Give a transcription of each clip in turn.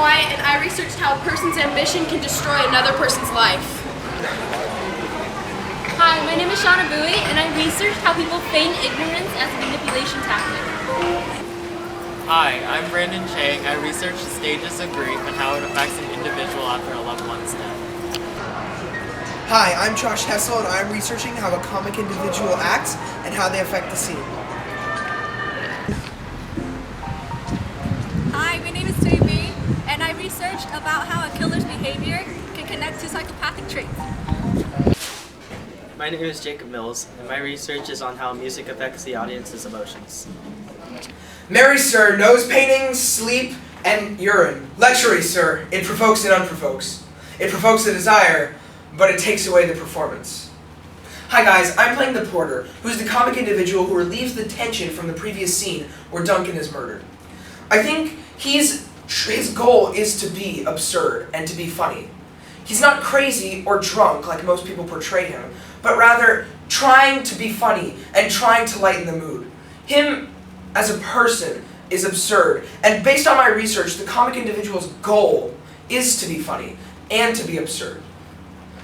Wyatt, and I researched how a person's ambition can destroy another person's life. Hi, my name is Shauna Bowie, and I researched how people feign ignorance as a manipulation tactic. Hi, I'm Brandon Chang. I researched the stages of grief and how it affects an individual after a loved one's death. Hi, I'm Josh Hessel, and I'm researching how a comic individual acts and how they affect the scene. Hi, my name is Toby, and I researched about how a killer's behavior can connect to psychopathic traits. My name is Jacob Mills, and my research is on how music affects the audience's emotions. Mary, sir, nose painting, sleep, and urine. Lechery, sir, it provokes and unprovokes. It provokes the desire, but it takes away the performance. Hi guys, I'm playing the porter, who's the comic individual who relieves the tension from the previous scene where Duncan is murdered. I think his goal is to be absurd and to be funny. He's not crazy or drunk like most people portray him, but rather trying to be funny and trying to lighten the mood. Him as a person is absurd, and based on my research, the comic individual's goal is to be funny and to be absurd.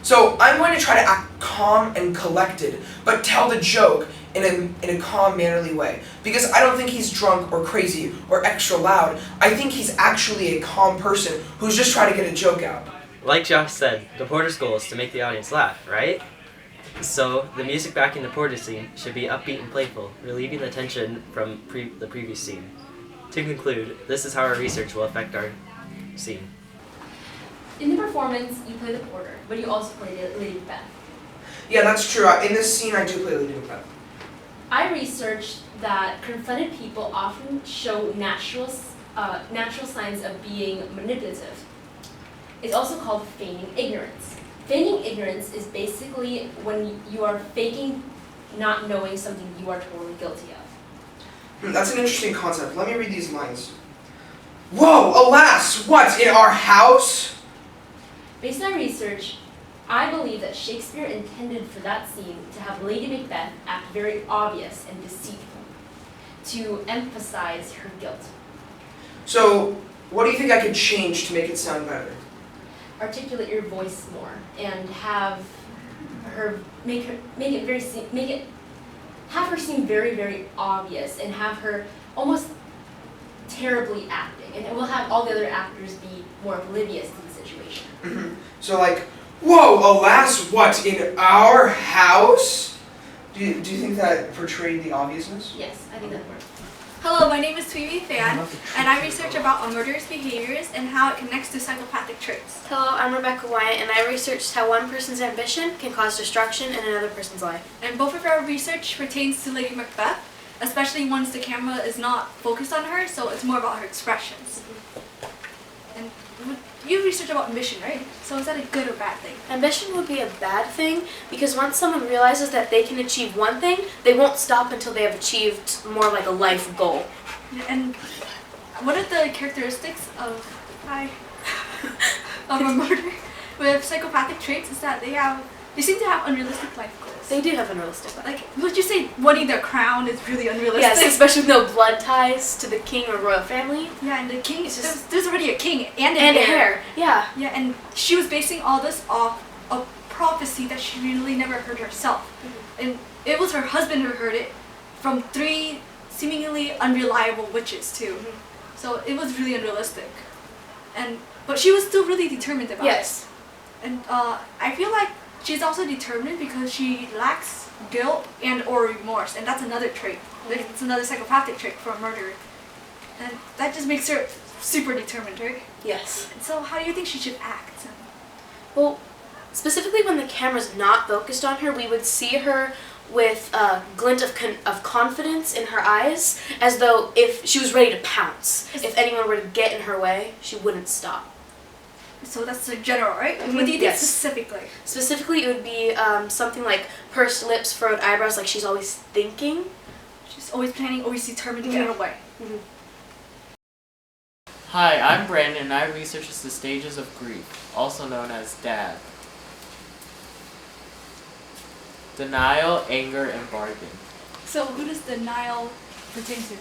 So I'm going to try to act calm and collected, but tell the joke in a calm, mannerly way. Because I don't think he's drunk or crazy or extra loud. I think he's actually a calm person who's just trying to get a joke out. Like Josh said, the porter's goal is to make the audience laugh, right? So the music back in the porter scene should be upbeat and playful, relieving the tension from the previous scene. To conclude, this is how our research will affect our scene. In the performance, you play the porter, but you also play Lady Macbeth. Yeah, that's true. In this scene, I do play Lady Macbeth. I researched that confronted people often show natural signs of being manipulative. It's also called feigning ignorance. Feigning ignorance is basically when you are faking not knowing something you are totally guilty of. That's an interesting concept. Let me read these lines. Whoa, alas, what, in our house? Based on research, I believe that Shakespeare intended for that scene to have Lady Macbeth act very obvious and deceitful, to emphasize her guilt. So, what do you think I could change to make it sound better? Articulate your voice more and have her have her seem very, very obvious and have her almost terribly acting, and it will have all the other actors be more oblivious to the situation. Mm-hmm. So like, whoa, alas, what, in our house? Do you think that portrayed the obviousness? Yes, I think that works. Hello, my name is Tweety Fan, and I research about a murderer's behaviors and how it connects to psychopathic traits. Hello, I'm Rebecca Wyatt, and I researched how one person's ambition can cause destruction in another person's life. And both of our research pertains to Lady Macbeth, especially once the camera is not focused on her, so it's more about her expressions. And you research about ambition, right? So is that a good or bad thing? Ambition would be a bad thing because once someone realizes that they can achieve one thing, they won't stop until they have achieved more like a life goal. And what are the characteristics of a murderer with psychopathic traits is that they seem to have unrealistic life goals. They do have unrealistic life. Like, would you say winning their crown is really unrealistic? Yes, especially with no blood ties to the king or royal family. Yeah, and the king is just there's already a king and a heir. Yeah. Yeah, and she was basing all this off a prophecy that she really never heard herself. Mm-hmm. And it was her husband who heard it from 3 seemingly unreliable witches too. Mm-hmm. So it was really unrealistic. But she was still really determined about it. And I feel like she's also determined because she lacks guilt and or remorse, and that's another trait. It's another psychopathic trait for a murderer. And that just makes her super determined, right? Yes. And so how do you think she should act? Well, specifically when the camera's not focused on her, we would see her with a glint of confidence in her eyes, as though if she was ready to pounce. If anyone were to get in her way, she wouldn't stop. So that's the general, right? Mm-hmm. What do you think specifically? Specifically, it would be something like pursed lips, furrowed eyebrows, like she's always thinking. She's always planning, always determined to get away. Mm-hmm. Hi, I'm Brandon, and I research the stages of grief, also known as DAG. Denial, anger, and bargain. So who does denial pertain to?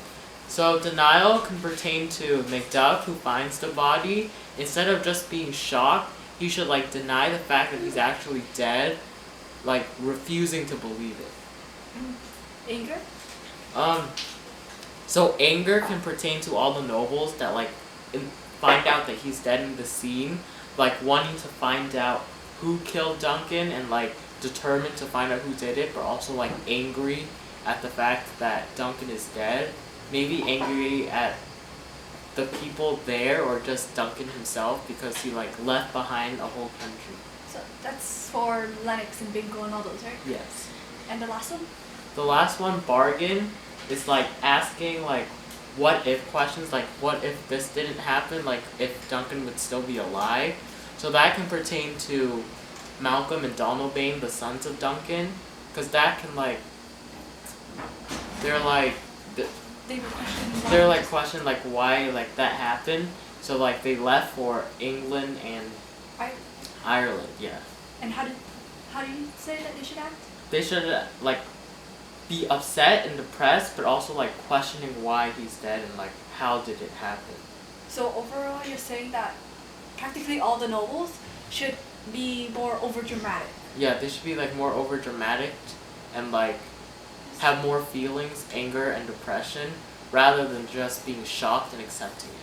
So denial can pertain to Macduff, who finds the body. Instead of just being shocked, he should like deny the fact that he's actually dead, like refusing to believe it. Anger? So anger can pertain to all the nobles that like find out that he's dead in the scene, like wanting to find out who killed Duncan and like determined to find out who did it, but also like angry at the fact that Duncan is dead. Maybe angry at the people there or just Duncan himself because he like left behind a whole country. So that's for Lennox and Bingo and all those, right? Yes. And the last one? The last one, bargain, is like asking like what if questions, like what if this didn't happen, like if Duncan would still be alive. So that can pertain to Malcolm and Donalbain, the sons of Duncan, because that can like they're like questioning like why like that happened. So like they left for England and Ireland, yeah. And how do you say that they should act? They should like be upset and depressed, but also like questioning why he's dead and like how did it happen. So overall, you're saying that practically all the nobles should be more overdramatic. Yeah, they should be like more over dramatic and like have more feelings, anger and depression, rather than just being shocked and accepting it.